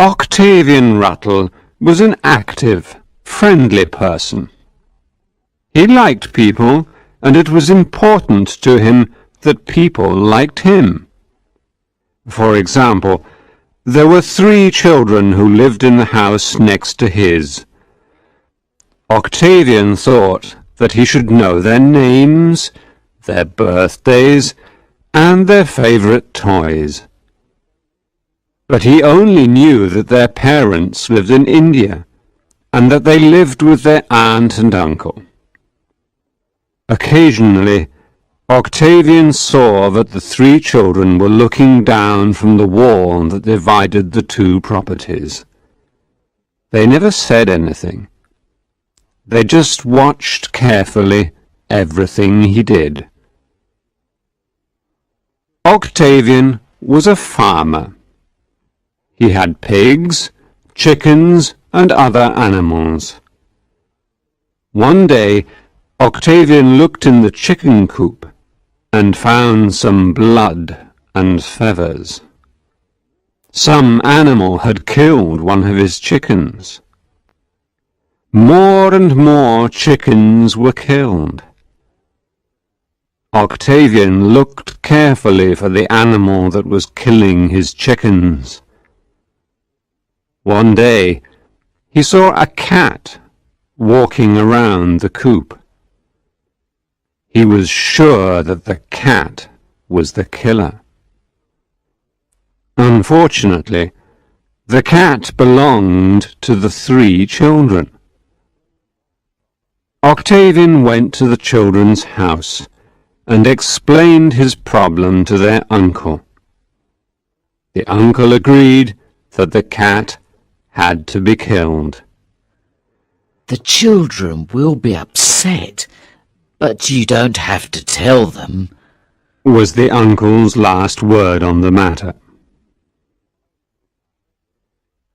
Octavian Rattle was an active, friendly person. He liked people, and it was important to him that people liked him. For example, there were 3 children who lived in the house next to his. Octavian thought that he should know their names, their birthdays, and their favourite toys. But he only knew that their parents lived in India, and that they lived with their aunt and uncle. Occasionally, Octavian saw that the 3 children were looking down from the wall that divided the 2 properties. They never said anything. They just watched carefully everything he did. Octavian was a farmer. He had pigs, chickens, and other animals. One day, Octavian looked in the chicken coop and found some blood and feathers. Some animal had killed one of his chickens. More and more chickens were killed. Octavian looked carefully for the animal that was killing his chickens. One day, he saw a cat walking around the coop. He was sure that the cat was the killer. Unfortunately, the cat belonged to the 3 children. Octavian went to the children's house and explained his problem to their uncle. The uncle agreed that the cat had to be killed. The children will be upset, but you don't have to tell them, was the uncle's last word on the matter.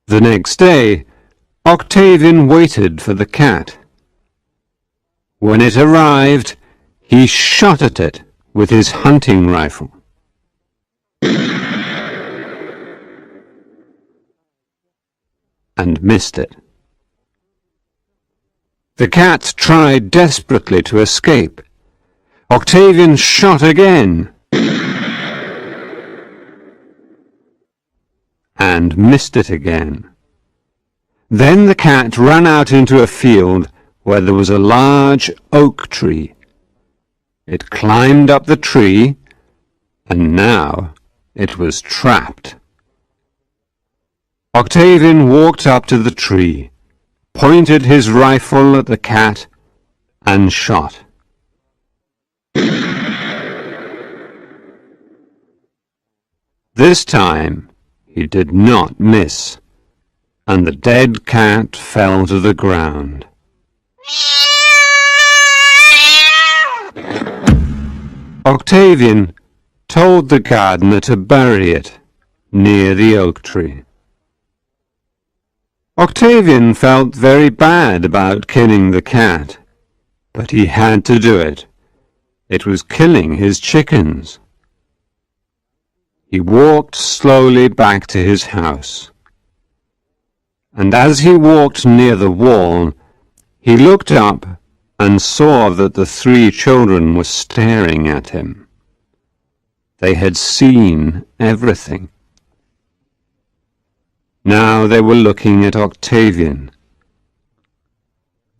The next day, Octavian waited for the cat. When it arrived, he shot at it with his hunting rifle. And missed it. The cat tried desperately to escape. Octavian shot again and missed it again. Then the cat ran out into a field where there was a large oak tree. It climbed up the tree, and now it was trapped. Octavian walked up to the tree, pointed his rifle at the cat, and shot. This time he did not miss, and the dead cat fell to the ground. Octavian told the gardener to bury it near the oak tree. Octavian felt very bad about killing the cat, but he had to do it. It was killing his chickens. He walked slowly back to his house, and as he walked near the wall, he looked up and saw that the 3 children were staring at him. They had seen everything. Now they were looking at Octavian.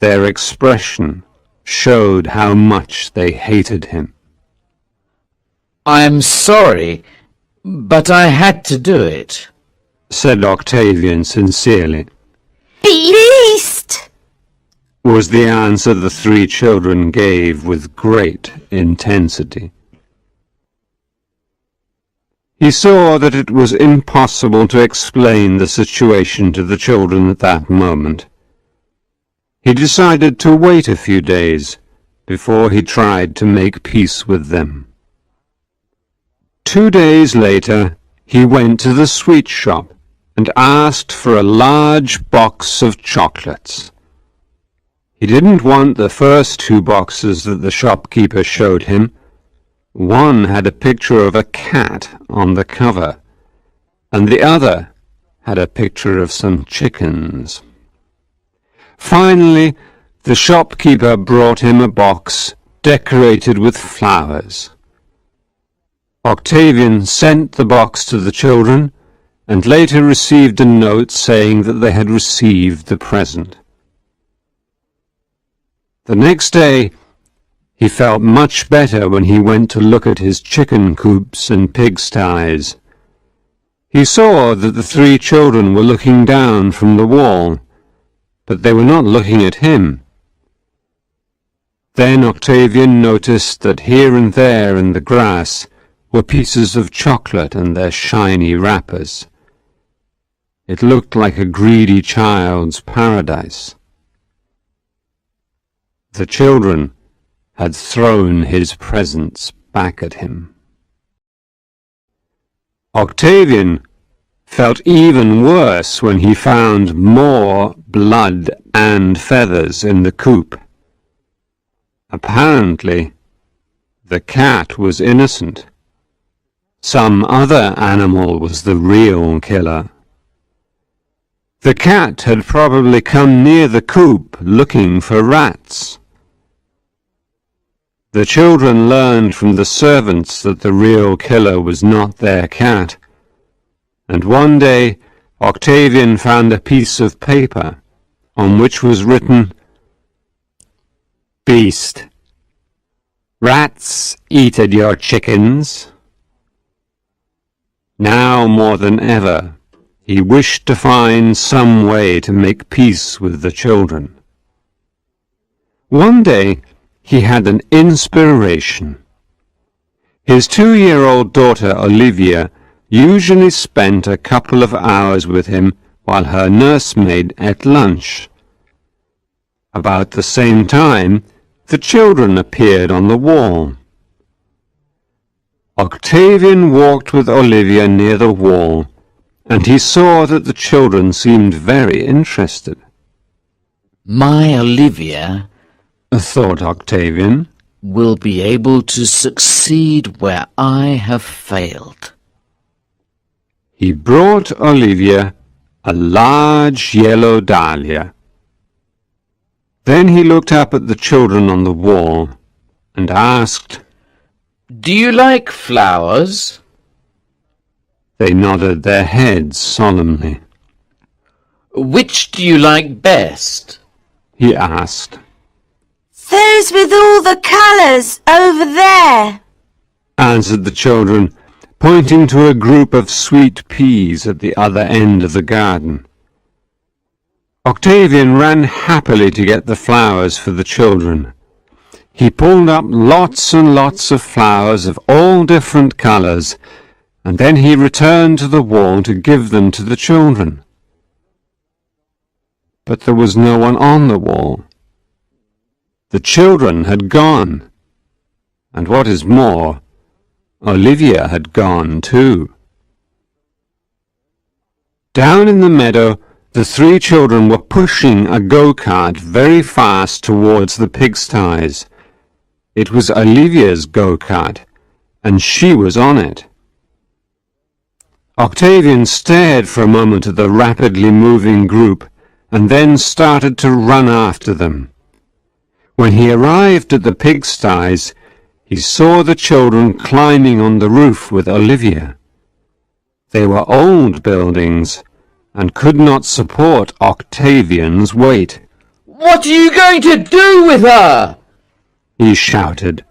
Their expression showed how much they hated him. I'm sorry, but I had to do it, said Octavian sincerely. Beast! Was the answer the 3 children gave with great intensity. He saw that it was impossible to explain the situation to the children at that moment. He decided to wait a few days before he tried to make peace with them. 2 days later, he went to the sweet shop and asked for a large box of chocolates. He didn't want the first 2 boxes that the shopkeeper showed him. One had a picture of a cat on the cover, and the other had a picture of some chickens. Finally, the shopkeeper brought him a box decorated with flowers. Octavian sent the box to the children and later received a note saying that they had received the present. The next day, he felt much better when he went to look at his chicken coops and pigsties. He saw that the 3 children were looking down from the wall, but they were not looking at him. Then Octavian noticed that here and there in the grass were pieces of chocolate and their shiny wrappers. It looked like a greedy child's paradise. The children had thrown his presents back at him. Octavian felt even worse when he found more blood and feathers in the coop. Apparently, the cat was innocent. Some other animal was the real killer. The cat had probably come near the coop looking for rats. The children learned from the servants that the real killer was not their cat, and one day Octavian found a piece of paper on which was written, "Beast, rats eated your chickens." Now more than ever, he wished to find some way to make peace with the children. One day, he had an inspiration. His 2-year-old daughter Olivia usually spent a couple of hours with him while her nursemaid ate lunch. About the same time, the children appeared on the wall. Octavian walked with Olivia near the wall, and he saw that the children seemed very interested. My Olivia, Thought Octavian, will be able to succeed where I have failed. He brought Olivia a large yellow dahlia. Then he looked up at the children on the wall and asked, Do you like flowers? They nodded their heads solemnly. Which do you like best? He asked. Those with all the colours over there. Answered the children, pointing to a group of sweet peas at the other end of the garden. Octavian ran happily to get the flowers for the children. He pulled up lots and lots of flowers of all different colours, and then he returned to the wall to give them to the children. But there was no one on the wall. The children had gone, and what is more, Olivia had gone too. Down in the meadow, the 3 children were pushing a go-kart very fast towards the pigsties. It was Olivia's go-kart, and she was on it. Octavian stared for a moment at the rapidly moving group, and then started to run after them. When he arrived at the pigsties, he saw the children climbing on the roof with Olivia. They were old buildings, and could not support Octavian's weight. What are you going to do with her? He shouted.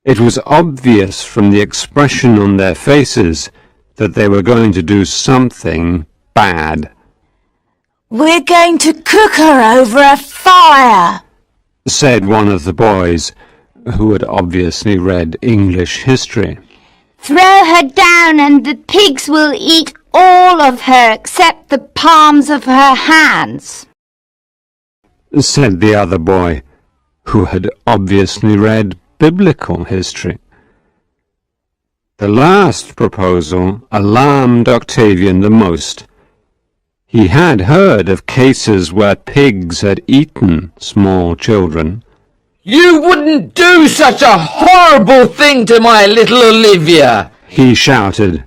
It was obvious from the expression on their faces that they were going to do something bad. We're going to cook her over a fire, said one of the boys, who had obviously read English history. Throw her down and the pigs will eat all of her except the palms of her hands, said the other boy, who had obviously read biblical history. The last proposal alarmed Octavian the most. He had heard of cases where pigs had eaten small children. You wouldn't do such a horrible thing to my little Olivia, he shouted.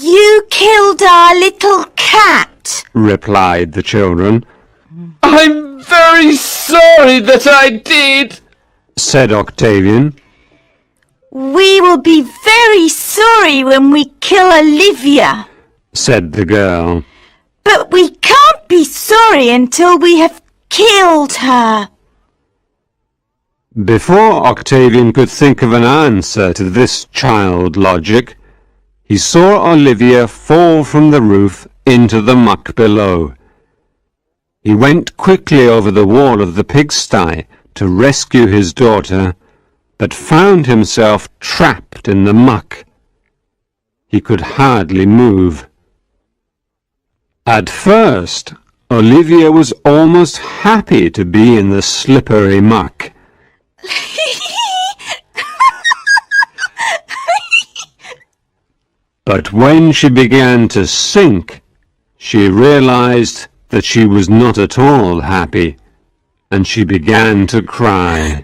You killed our little cat, replied the children. I'm very sorry that I did, said Octavian. We will be very sorry when we kill Olivia. Said the girl. But we can't be sorry until we have killed her. Before Octavian could think of an answer to this child logic, he saw Olivia fall from the roof into the muck below. He went quickly over the wall of the pigsty to rescue his daughter, but found himself trapped in the muck. He could hardly move. At first, Olivia was almost happy to be in the slippery muck. But when she began to sink, she realized that she was not at all happy, and she began to cry.